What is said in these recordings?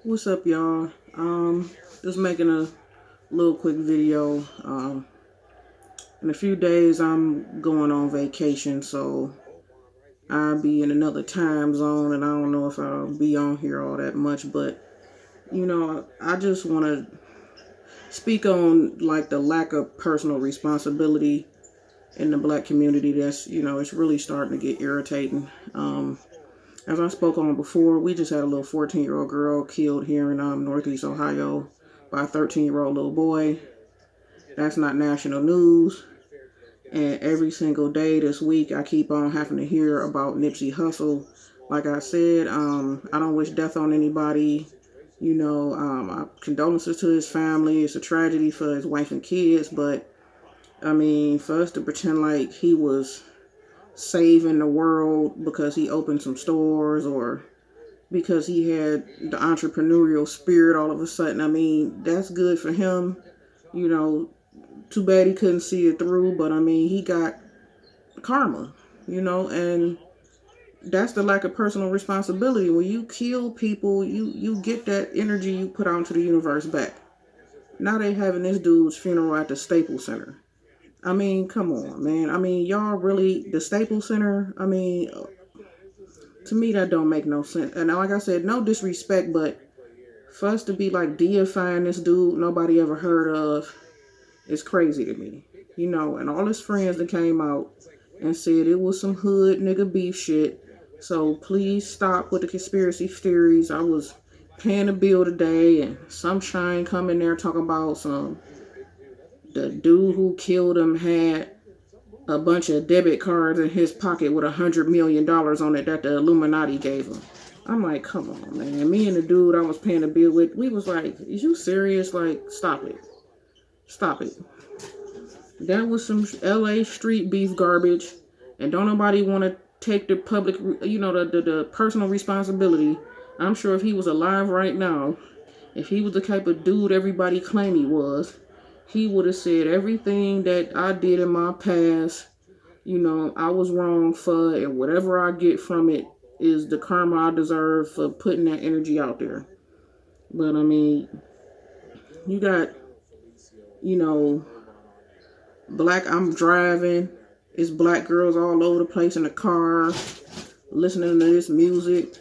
What's up, y'all? Just making a little quick video. In a few days, I'm going on vacation, so I'll be in another time zone, and I don't know if I'll be on here all that much. But I just want to speak on like the lack of personal responsibility in the black community. That's it's really starting to get irritating. As I spoke on before, we just had a little 14-year-old girl killed here in Northeast Ohio by a 13-year-old little boy. That's not national news. And every single day this week, I keep on having to hear about Nipsey Hussle. Like I said, I don't wish death on anybody. Condolences to his family. It's a tragedy for his wife and kids. But, I mean, for us to pretend like he was saving the world because he opened some stores or because he had the entrepreneurial spirit all of a sudden, I mean, that's good for him. You know, Too bad he couldn't see it through, but I mean, he got karma, and that's the lack of personal responsibility. When you kill people, you get that energy you put out into the universe back. Now they having this dude's funeral at the Staples Center. I mean, come on, man. I mean, y'all really, the Staples Center, I mean, to me, that don't make no sense. And like I said, no disrespect, but for us to be like deifying this dude nobody ever heard of is crazy to me. And all his friends that came out and said it was some hood nigga beef shit. So please stop with the conspiracy theories. I was paying a bill today and some shine come in there talking about the dude who killed him had a bunch of debit cards in his pocket with $100 million on it that the Illuminati gave him. I'm like, come on, man. Me and the dude I was paying a bill with, we was like, is you serious? Like, stop it. Stop it. That was some LA street beef garbage, and don't nobody want to take the public, the personal responsibility. I'm sure if he was alive right now, if he was the type of dude everybody claimed he was, he would have said everything that I did in my past, I was wrong for, and whatever I get from it is the karma I deserve for putting that energy out there. But I mean, you got, you know, I'm driving. It's black girls all over the place in the car, listening to this music.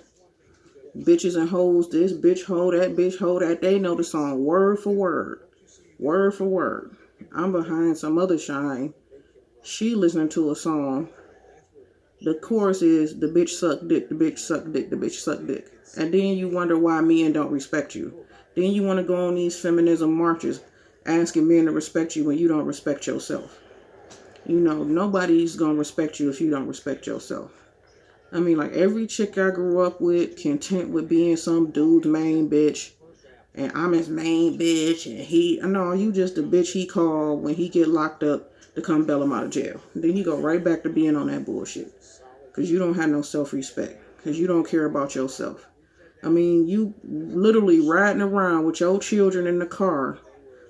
Bitches and hoes, this bitch hoe, that bitch hoe, that. They know the song word for word. Word for word. I'm behind some other shine. She listening to a song. The chorus is the bitch suck dick, the bitch suck dick, the bitch suck dick. And then you wonder why men don't respect you. Then you want to go on these feminism marches asking men to respect you when you don't respect yourself. Nobody's going to respect you if you don't respect yourself. I mean, like every chick I grew up with, content with being some dude's main bitch. And I'm his main bitch. And no, you just the bitch he called when he get locked up to come bail him out of jail. Then he go right back to being on that bullshit. Because you don't have no self-respect. Because you don't care about yourself. I mean, you literally riding around with your children in the car,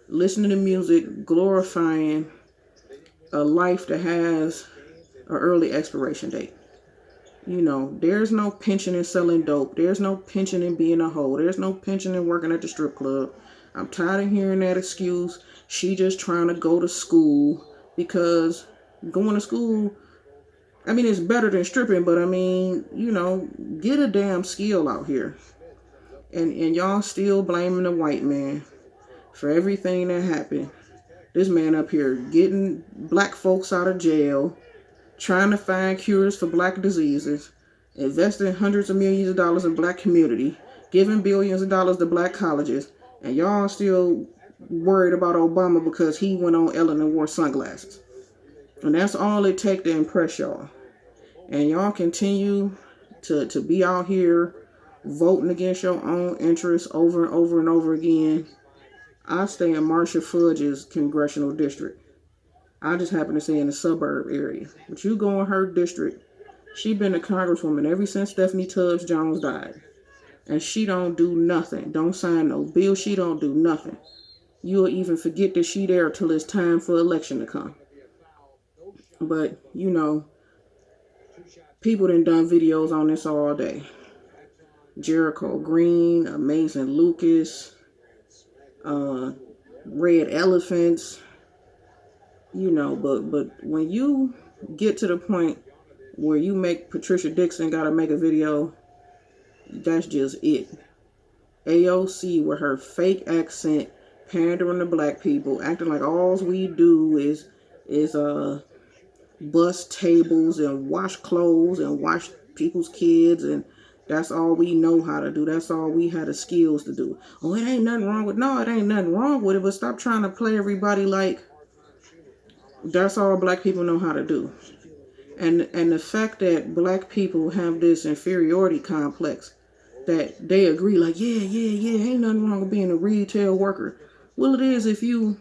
listening to music, glorifying a life that has an early expiration date. There's no pension in selling dope. There's no pension in being a hoe. There's no pension in working at the strip club. I'm tired of hearing that excuse. She just trying to go to school because going to school, I mean, it's better than stripping, but I mean, get a damn skill out here. And y'all still blaming the white man for everything that happened. This man up here getting black folks out of jail, trying to find cures for black diseases, investing hundreds of millions of dollars in black community, giving billions of dollars to black colleges, and y'all still worried about Obama because he went on Ellen and wore sunglasses. And that's all it takes to impress y'all. And y'all continue to be out here voting against your own interests over and over and over again. I stay in Marsha Fudge's congressional district. I just happen to stay in the suburb area. But you go in her district, she been a congresswoman ever since Stephanie Tubbs Jones died. And she don't do nothing. Don't sign no bill. She don't do nothing. You'll even forget that she there till it's time for election to come. But, people done videos on this all day. Jericho Green, Amazing Lucas, Red Elephants, but when you get to the point where you make Patricia Dixon gotta make a video, that's just it. AOC with her fake accent, pandering to black people, acting like all we do is bust tables and wash clothes and wash people's kids, and that's all we know how to do. That's all we had the skills to do. Oh, it ain't nothing wrong with no, it ain't nothing wrong with it, but stop trying to play everybody like that's all black people know how to do. And the fact that black people have this inferiority complex that they agree like, yeah, ain't nothing wrong with being a retail worker. Well, it is if you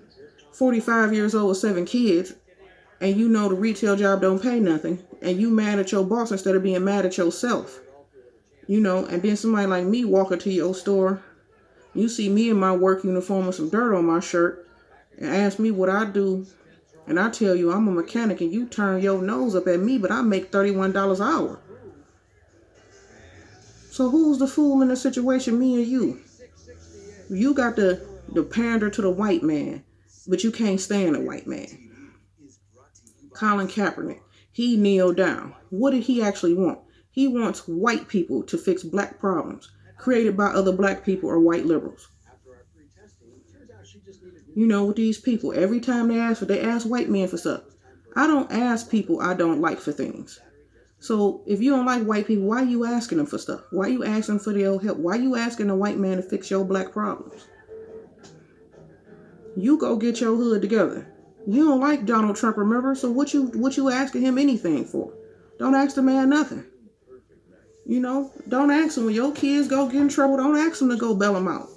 45 years old with 7 kids and you know the retail job don't pay nothing and you mad at your boss instead of being mad at yourself. And then somebody like me walk into your store, you see me in my work uniform with some dirt on my shirt and ask me what I do, and I tell you I'm a mechanic and you turn your nose up at me, but I make $31 an hour. So who's the fool in the situation, me or you? You got the pander to the white man, but you can't stand a white man. Colin Kaepernick, he kneeled down. What did he actually want? He wants white people to fix black problems created by other black people or white liberals. With these people, every time they ask white men for stuff. I don't ask people I don't like for things. So if you don't like white people, why are you asking them for stuff? Why are you asking for their help? Why are you asking a white man to fix your black problems? You go get your hood together. You don't like Donald Trump, remember? So what you asking him anything for? Don't ask the man nothing. Don't ask him when your kids go get in trouble. Don't ask him to go bail them out.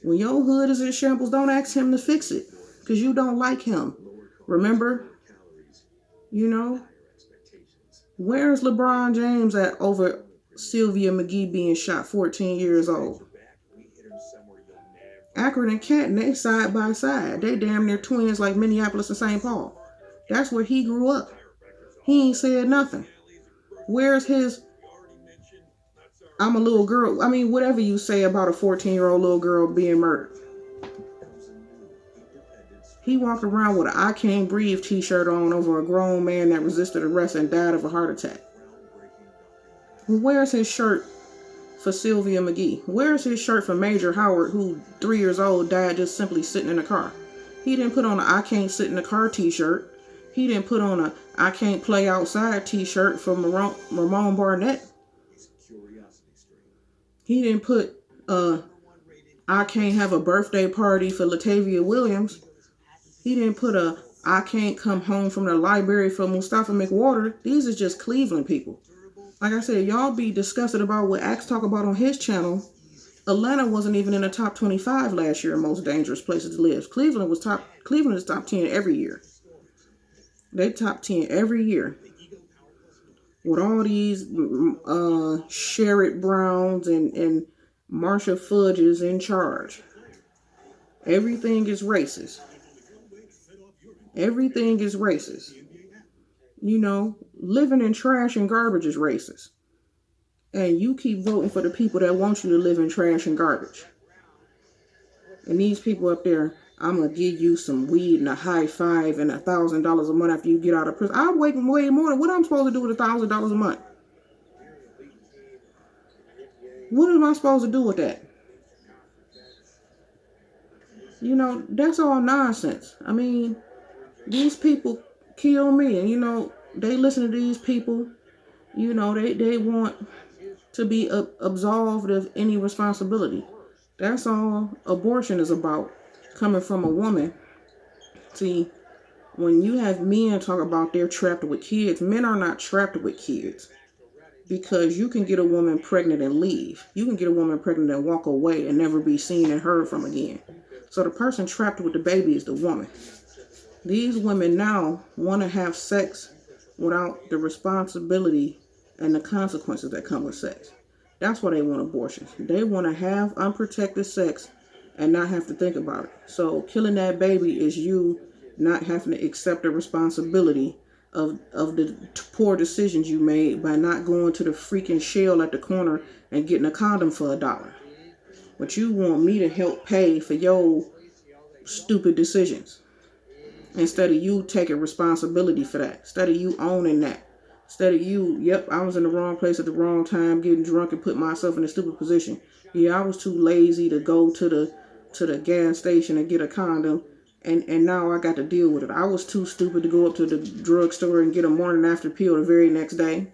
When your hood is in shambles, don't ask him to fix it because you don't like him. Remember? Where's LeBron James at over Sylvia McGee being shot 14 years old? Akron and Canton, they side by side. They damn near twins like Minneapolis and St. Paul. That's where he grew up. He ain't said nothing. Where's his, I'm a little girl. I mean, whatever you say about a 14-year-old little girl being murdered. He walked around with an I Can't Breathe t-shirt on over a grown man that resisted arrest and died of a heart attack. Where's his shirt for Sylvia McGee? Where's his shirt for Major Howard, who 3 years old died just simply sitting in a car? He didn't put on a I Can't Sit in the Car t-shirt. He didn't put on a I Can't Play Outside t-shirt for Ramon Barnett. He didn't put I Can't Have a Birthday Party for Latavia Williams. He didn't put a I Can't Come Home from the Library for Mustafa McWater. These are just Cleveland people. Like I said, y'all be disgusted about what Axe talk about on his channel. Atlanta wasn't even in the top 25 last year in most dangerous places to live. Cleveland is top 10 every year. They top 10 every year. With all these Sherrod Browns and Marsha Fudges in charge. Everything is racist. Everything is racist. Living in trash and garbage is racist. And you keep voting for the people that want you to live in trash and garbage. And these people up there, I'm going to give you some weed and a high five and $1,000 a month after you get out of prison. I'm waiting way more than what I'm supposed to do with $1,000 a month. What am I supposed to do with that? That's all nonsense. I mean, these people kill me. And, they listen to these people. They want to be absolved of any responsibility. That's all abortion is about, coming from a woman. See, when you have men talk about they're trapped with kids, men are not trapped with kids. Because you can get a woman pregnant and leave. You can get a woman pregnant and walk away and never be seen and heard from again. So the person trapped with the baby is the woman. These women now want to have sex without the responsibility and the consequences that come with sex. That's why they want abortions. They want to have unprotected sex and not have to think about it. So killing that baby is you not having to accept the responsibility of the poor decisions you made by not going to the freaking Shell at the corner and getting a condom for $1. But you want me to help pay for your stupid decisions instead of you taking responsibility for that, instead of you owning that, instead of you, yep, I was in the wrong place at the wrong time, getting drunk and putting myself in a stupid position. Yeah, I was too lazy to go to the gas station and get a condom, and now I got to deal with it. I was too stupid to go up to the drugstore and get a morning after pill the very next day.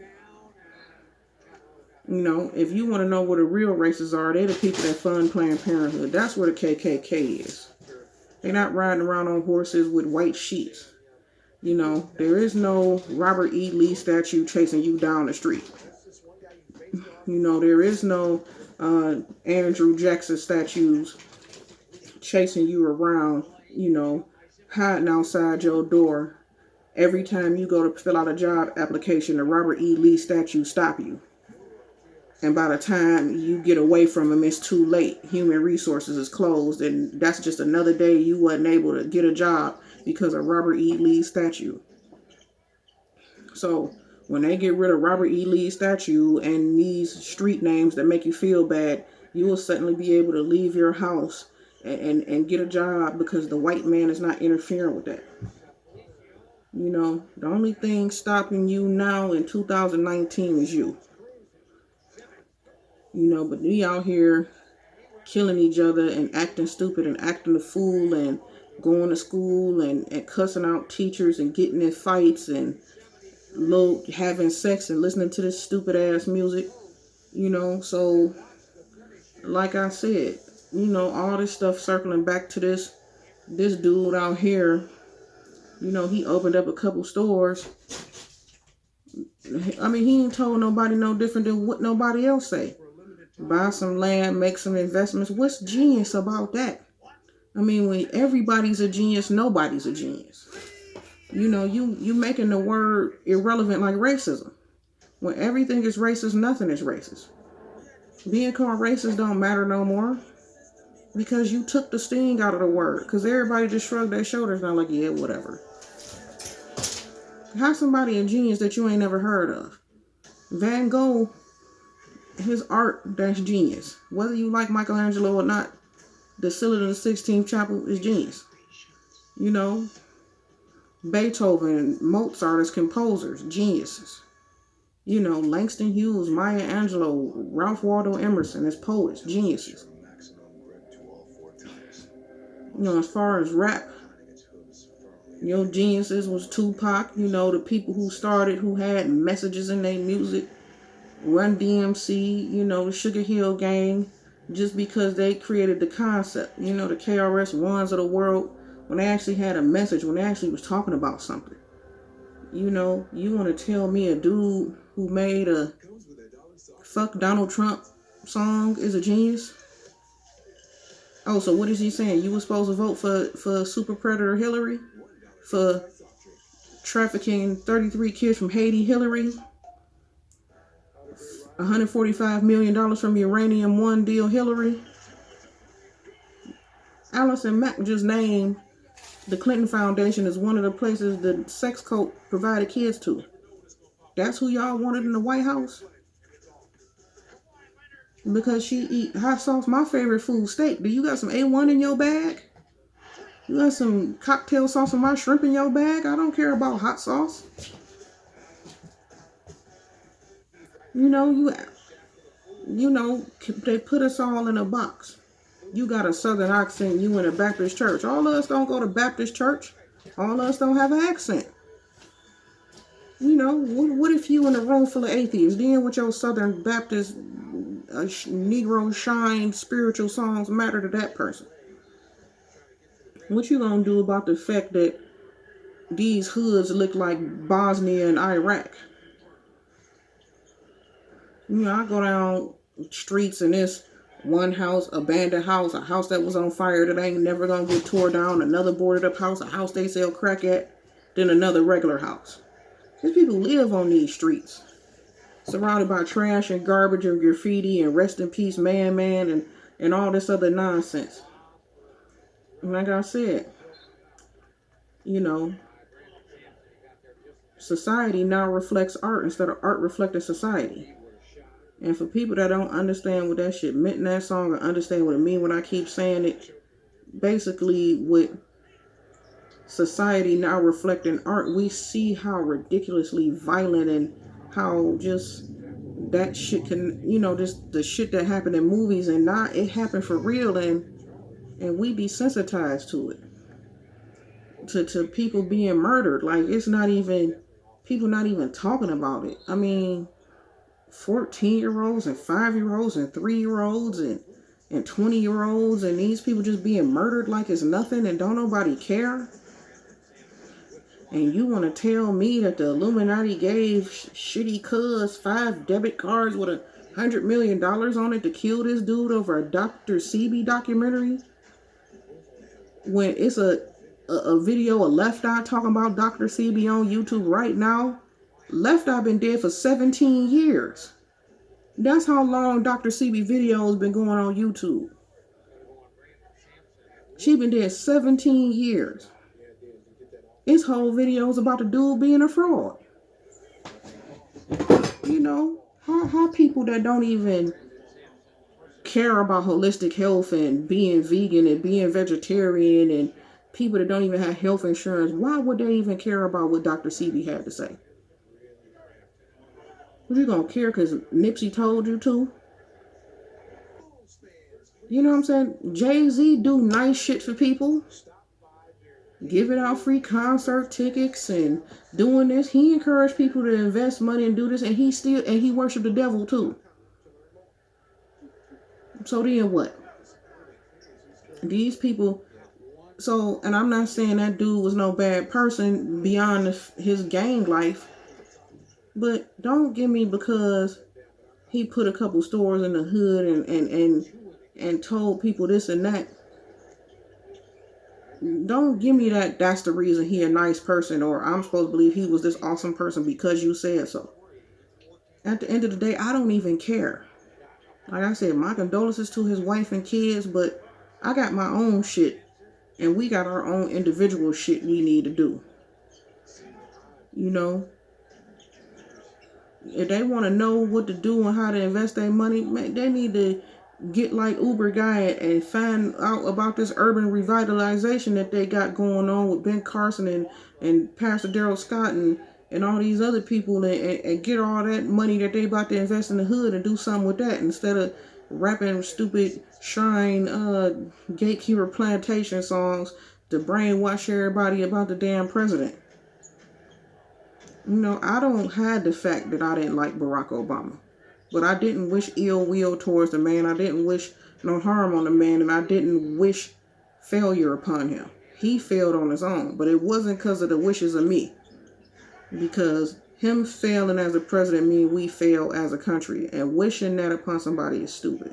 You know, if you want to know what the real racists are, they're the people that fund Planned Parenthood. That's where the KKK is. They're not riding around on horses with white sheets. You know, there is no Robert E. Lee statue chasing you down the street. You know, there is no Andrew Jackson statues chasing you around, you know, hiding outside your door. Every time you go to fill out a job application, the Robert E. Lee statue stop you. And by the time you get away from him, it's too late. Human resources is closed, and that's just another day you wasn't able to get a job because of Robert E. Lee's statue. So when they get rid of Robert E. Lee's statue and these street names that make you feel bad, you will suddenly be able to leave your house and get a job because the white man is not interfering with that. You know, the only thing stopping you now in 2019 is you. You know, but we out here killing each other and acting stupid and acting a fool and going to school and cussing out teachers and getting in fights and having sex and listening to this stupid ass music. You know, so like I said, you know, all this stuff circling back to this dude out here. You know, he opened up a couple stores. I mean, he ain't told nobody no different than what nobody else say. Buy some land, make some investments. What's genius about that? I mean, when everybody's a genius, nobody's a genius. You know, you making the word irrelevant like racism. When everything is racist, nothing is racist. Being called racist don't matter no more because you took the sting out of the word. Because everybody just shrugged their shoulders and like, yeah, whatever. How's somebody a genius that you ain't never heard of? Van Gogh, his art, that's genius. Whether you like Michelangelo or not, the Ceiling of the 16th Chapel is genius. You know, Beethoven, Mozart as composers, geniuses. You know, Langston Hughes, Maya Angelou, Ralph Waldo Emerson as poets, geniuses. You know, as far as rap, you know, geniuses was Tupac, you know, the people who started, who had messages in their music. Run DMC, you know, the Sugar Hill Gang, just because they created the concept. You know, the KRS-Ones of the world, when they actually had a message, when they actually was talking about something. You know, you want to tell me a dude who made a fuck Donald Trump song is a genius? Oh, so what is he saying? You were supposed to vote for Super Predator Hillary? For trafficking 33 kids from Haiti Hillary? $145 million from Uranium One deal Hillary? Allison Mack just named the Clinton Foundation as one of the places the sex cult provided kids to. That's who y'all wanted in the White House? Because she eat hot sauce, my favorite food, steak. Do you got some A1 in your bag? You got some cocktail sauce on my shrimp in your bag? I don't care about hot sauce. You know, they put us all in a box. You got a southern accent, you in a Baptist church. All of us don't go to Baptist church. All of us don't have an accent. You know, what if you in a room full of atheists? Then with your Southern Baptist Negro shine spiritual songs matter to that person? What you gonna do about the fact that these hoods look like Bosnia and Iraq? You know, I go down streets and this one house, abandoned house, a house that was on fire that ain't never gonna get tore down, another boarded up house, a house they sell crack at, then another regular house. These people live on these streets, surrounded by trash and garbage and graffiti and rest in peace man and all this other nonsense. And like I said, you know, society now reflects art instead of art reflecting society. And for people that don't understand what that shit meant in that song or understand what it mean when I keep saying it, basically with society now reflecting art, we see how ridiculously violent and how just that shit can, just the shit that happened in movies and not it happened for real, and we desensitized to it. To people being murdered. Like, it's not even, people not even talking about it. I mean, 14-year-olds and 5-year-olds and 3-year-olds and 20-year-olds, and these people just being murdered like it's nothing and don't nobody care. And you want to tell me that the Illuminati gave shitty cuz 5 debit cards with $100 million on it to kill this dude over a Dr. Sebi documentary? When it's a video of Left Eye talking about Dr. Sebi on YouTube right now. Left Eye been dead for 17 years. That's how long Dr. Sebi video has been going on YouTube. She been dead 17 years. His whole video is about the dude being a fraud. How people that don't even care about holistic health and being vegan and being vegetarian and people that don't even have health insurance, why would they even care about what Dr. Sebi had to say? Are you gonna care because Nipsey told you to? You know what I'm saying? Jay-Z do nice shit for people. Giving out free concert tickets and doing this. He encouraged people to invest money and do this, and he worshiped the devil too. So then what? These people, and I'm not saying that dude was no bad person beyond his gang life, but don't give me because he put a couple stores in the hood and told people this and that. Don't give me that that's the reason he a nice person, or I'm supposed to believe he was this awesome person because you said so. At the end of the day, I don't even care. Like I said, my condolences to his wife and kids, but I got my own shit, and we got our own individual shit we need to do. If they want to know what to do and how to invest their money, they need to get like Uber guy and find out about this urban revitalization that they got going on with Ben Carson and Pastor Darrell Scott and all these other people and get all that money that they about to invest in the hood and do something with that instead of rapping stupid shrine gatekeeper plantation songs to brainwash everybody about the damn president. I don't hide the fact that I didn't like Barack Obama. But I didn't wish ill will towards the man. I didn't wish no harm on the man. And I didn't wish failure upon him. He failed on his own. But it wasn't because of the wishes of me. Because him failing as a president means we fail as a country. And wishing that upon somebody is stupid.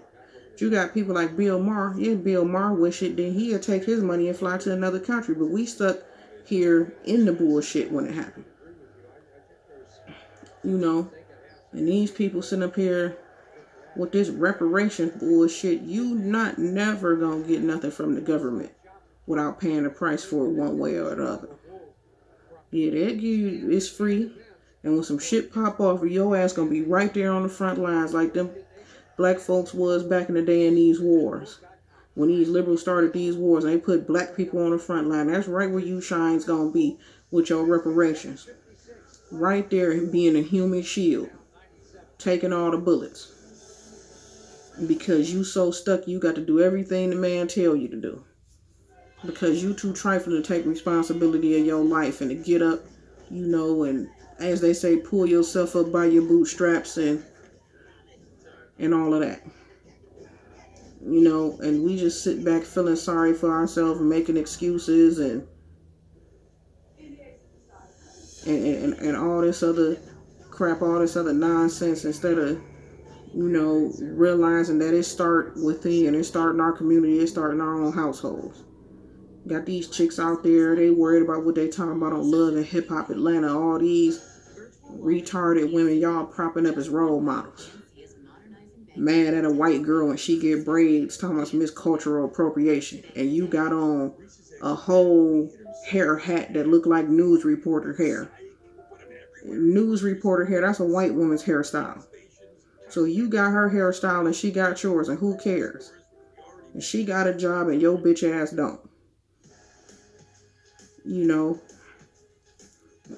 But you got people like Bill Maher. Yeah, Bill Maher wish it. Then he'll take his money and fly to another country. But we stuck here in the bullshit when it happened. And these people sitting up here with this reparations bullshit, you not never gonna get nothing from the government without paying the price for it one way or the other. Yeah, they give you, it's free. And when some shit pop off, your ass gonna be right there on the front lines like them black folks was back in the day in these wars. When these liberals started these wars, they put black people on the front line. That's right where you shine's gonna be with your reparations. Right there being a human shield. Taking all the bullets. Because you so stuck you got to do everything the man tell you to do. Because you too trifling to take responsibility of your life and to get up, and as they say, pull yourself up by your bootstraps and all of that. And we just sit back feeling sorry for ourselves and making excuses and all this other crap, all this other nonsense instead of, realizing that it start within, it start in our community, it start in our own households. Got these chicks out there, they worried about what they talking about on Love and Hip Hop Atlanta, all these retarded women y'all propping up as role models. Mad at a white girl and she get braids talking about some cultural appropriation, and you got on a whole hair hat that looked like news reporter hair. news reporter hair, that's a white woman's hairstyle. So you got her hairstyle and she got yours, and who cares? And she got a job and your bitch ass don't. You know,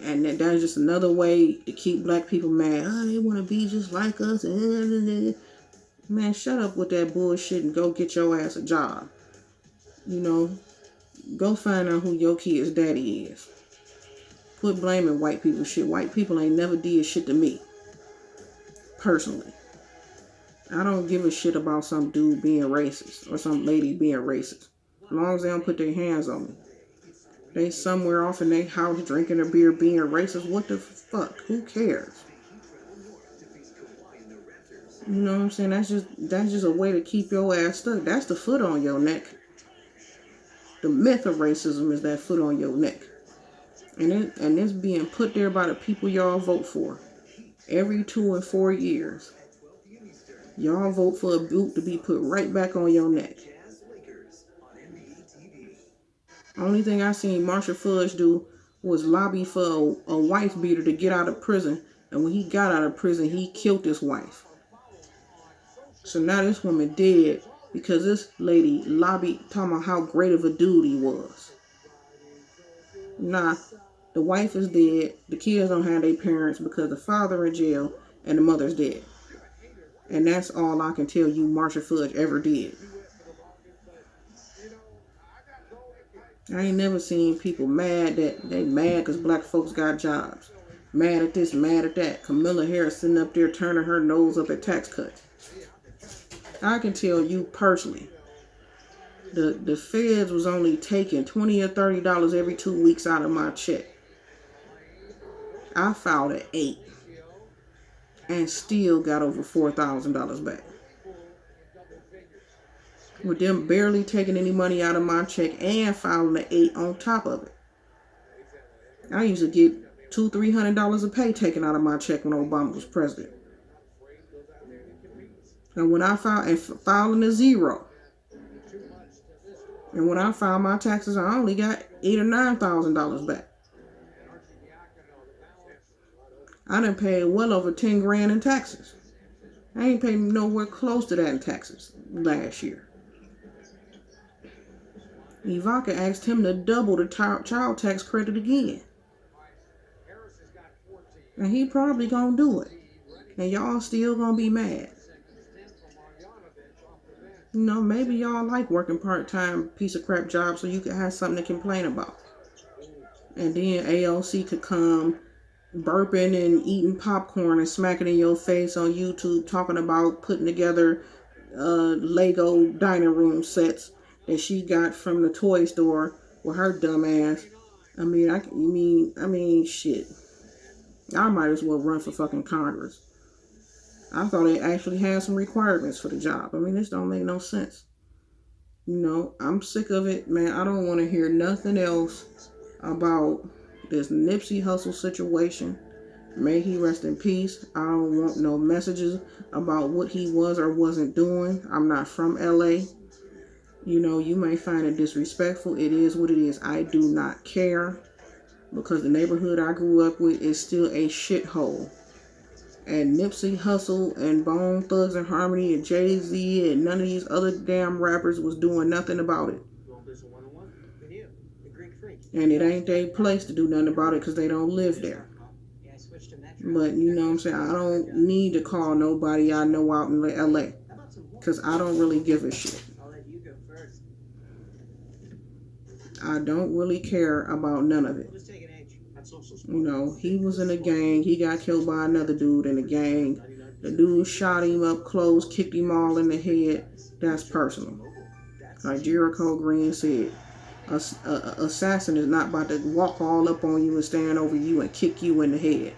and that's just another way to keep black people mad. Oh, they want to be just like us. Man, shut up with that bullshit and go get your ass a job. You know, go find out who your kid's daddy is. Quit blaming white people shit. White people ain't never did shit to me. Personally. I don't give a shit about some dude being racist or some lady being racist. As long as they don't put their hands on me. They somewhere off in their house drinking a beer being racist. What the fuck? Who cares? You know what I'm saying? That's just a way to keep your ass stuck. That's the foot on your neck. The myth of racism is that foot on your neck. And it's being put there by the people y'all vote for. Every 2 and 4 years. Y'all vote for a boot to be put right back on your neck. Only thing I seen Marshall Fudge do was lobby for a wife beater to get out of prison. And when he got out of prison, he killed his wife. So now this woman dead because this lady lobbied talking about how great of a dude he was. Nah, the wife is dead. The kids don't have their parents because the father in jail and the mother's dead. And that's all I can tell you Marshall Fudge ever did. I ain't never seen people mad that they mad because black folks got jobs. Mad at this, mad at that. Kamala Harris sitting up there turning her nose up at tax cuts. I can tell you personally, the feds was only taking $20 or $30 every 2 weeks out of my check. I filed at 8 and still got over $4,000 back. With them barely taking any money out of my check and filing at 8 on top of it. I used to get $200-300 a pay taken out of my check when Obama was president. And when I filed, and filing a 0. And when I filed my taxes, I only got $8,000 or $9,000 back. I done paid well over 10 grand in taxes. I ain't paid nowhere close to that in taxes last year. Ivanka asked him to double the child tax credit again. And he probably gonna do it. And y'all still gonna be mad. You know, maybe y'all like working part-time piece of crap job so you can have something to complain about. And then AOC could come burping and eating popcorn and smacking in your face on YouTube talking about putting together Lego dining room sets that she got from the toy store with her dumb ass. I mean, shit. I might as well run for fucking Congress. I thought they actually had some requirements for the job. I mean, this don't make no sense. You know, I'm sick of it, man. I don't want to hear nothing else about this Nipsey Hussle situation. May he rest in peace. I don't want no messages about what he was or wasn't doing. I'm not from LA. You know, you may find it disrespectful. It is what it is. I do not care because the neighborhood I grew up with is still a shithole. And Nipsey Hussle and Bone Thugs and Harmony and Jay-Z and none of these other damn rappers was doing nothing about it. And it ain't their place to do nothing about it because they don't live there. But you know what I'm saying? I don't need to call nobody I know out in LA because I don't really give a shit. I don't really care about none of it. You know, he was in a gang. He got killed by another dude in a gang. The dude shot him up close, kicked him all in the head. That's personal. Like Jericho Green said, an assassin is not about to walk all up on you and stand over you and kick you in the head.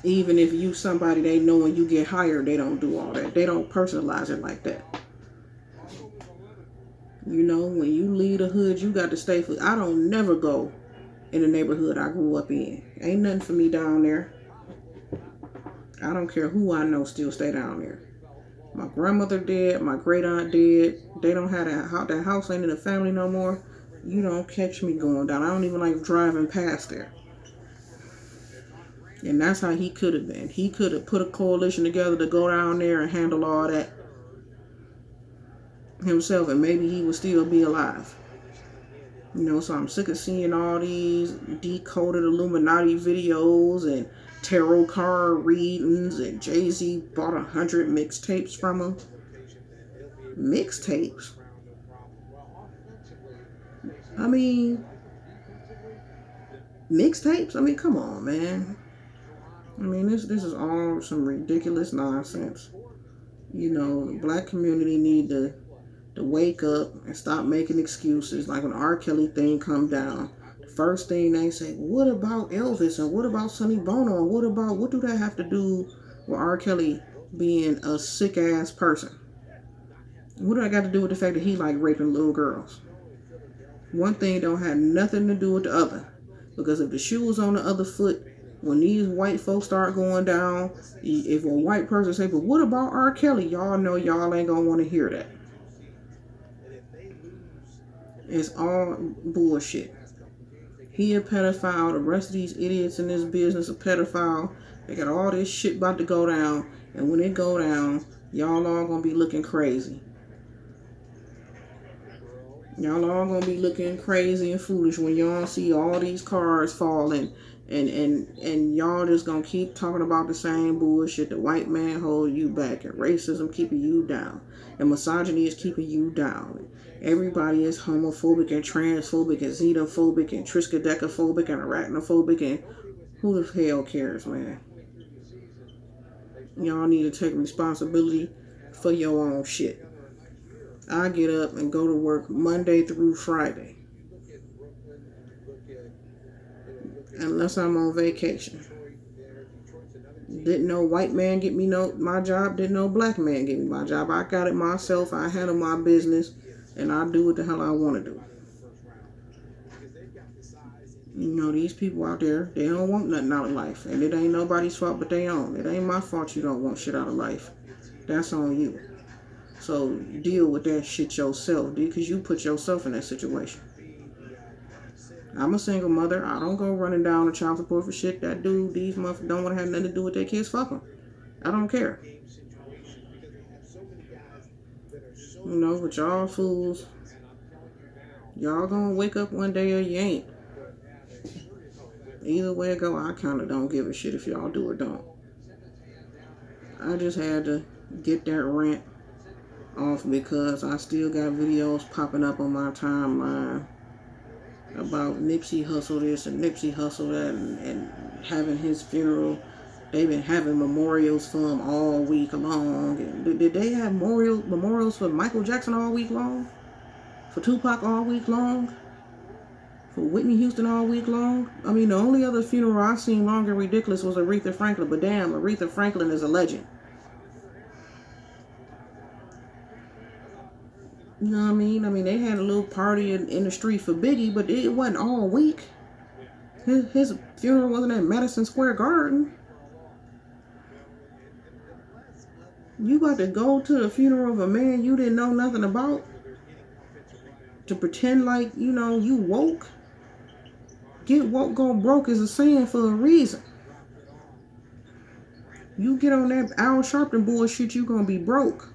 Even if you somebody they know and you get hired, they don't do all that. They don't personalize it like that. You know, when you leave the hood, you got to stay for. I don't never go in the neighborhood I grew up in. Ain't nothing for me down there. I don't care who I know still stay down there. My grandmother dead, my great aunt dead. They don't have that house ain't in the family no more. You don't catch me going down. I don't even like driving past there. And that's how he could have been. He could have put a coalition together to go down there and handle all that himself, and maybe he would still be alive. So I'm sick of seeing all these decoded Illuminati videos and tarot card readings, and Jay-Z bought 100 mixtapes from him. Mixtapes? I mean, mixtapes? I mean, come on, man. I mean, this is all some ridiculous nonsense. The black community need to wake up and stop making excuses. Like when the R. Kelly thing come down, the first thing they say, what about Elvis, and what about Sonny Bono, and what do that have to do with R. Kelly being a sick ass person? What do I got to do with the fact that he like raping little girls? One thing don't have nothing to do with the other. Because if the shoe was on the other foot, when these white folks start going down, if a white person say, but what about R. Kelly? Y'all know y'all ain't gonna want to hear that. It's all bullshit. He a pedophile. The rest of these idiots in this business are pedophile. They got all this shit about to go down. And when it go down, y'all all gonna be looking crazy. Y'all all gonna be looking crazy and foolish when y'all see all these cars falling. And y'all just gonna keep talking about the same bullshit. The white man hold you back, and racism keeping you down, and misogyny is keeping you down. Everybody is homophobic and transphobic and xenophobic and triskaidekaphobic and arachnophobic, and who the hell cares, man? Y'all need to take responsibility for your own shit. I get up and go to work Monday through Friday, unless I'm on vacation. Didn't no white man get me my job. Didn't no black man get me my job. I got it myself. I handle my business, and I do what the hell I want to do. These people out there, they don't want nothing out of life, and it ain't nobody's fault but they own. It ain't my fault you don't want shit out of life. That's on you. So deal with that shit yourself, dude, because you put yourself in that situation. I'm a single mother. I don't go running down the child support for shit. That dude, these motherfuckers don't want to have nothing to do with their kids. Fuck them. I don't care. But y'all fools, y'all gonna wake up one day or you ain't. Either way it go, I kind of don't give a shit if y'all do or don't. I just had to get that rant off because I still got videos popping up on my timeline about Nipsey Hussle this and Nipsey Hussle that, and having his funeral. They've been having memorials for him all week long. And did they have memorials for Michael Jackson all week long? For Tupac all week long? For Whitney Houston all week long? I mean, the only other funeral I seen long and ridiculous was Aretha Franklin. But damn, Aretha Franklin is a legend. You know what I mean? I mean, they had a little party in the street for Biggie, but it wasn't all week. His funeral wasn't at Madison Square Garden. You got to go to the funeral of a man you didn't know nothing about to pretend like, you woke? Get woke, go broke is a saying for a reason. You get on that Al Sharpton bullshit, you gonna be broke.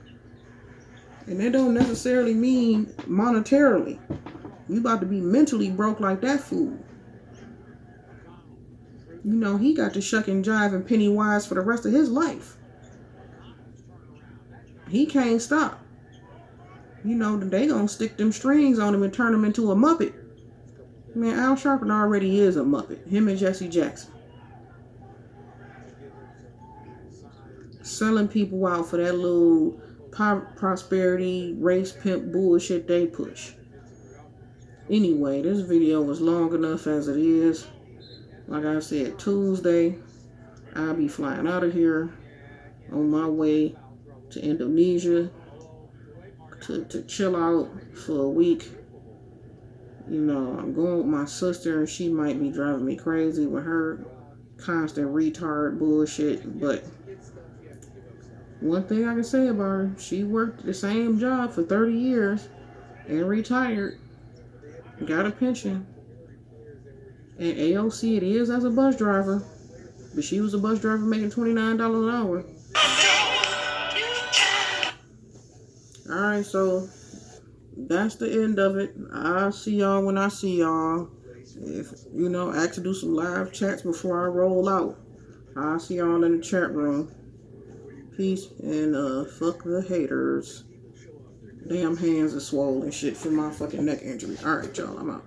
And that don't necessarily mean monetarily. You about to be mentally broke like that fool. He got to shuck and jive and penny wise for the rest of his life. He can't stop. They gonna stick them strings on him and turn him into a Muppet. Man, Al Sharpton already is a Muppet. Him and Jesse Jackson. Selling people out for that little prosperity, race pimp bullshit they push. Anyway, this video was long enough as it is. Like I said, Tuesday, I'll be flying out of here on my way to Indonesia to chill out for a week. I'm going with my sister, and she might be driving me crazy with her constant retard bullshit, but one thing I can say about her, she worked the same job for 30 years and retired, got a pension, and AOC it is as a bus driver, But she was a bus driver making $29 an hour. Alright, so that's the end of it. I'll see y'all when I see y'all. If, I have to do some live chats before I roll out. I'll see y'all in the chat room. Peace and fuck the haters. Damn hands are swollen shit from my fucking neck injury. Alright, y'all, I'm out.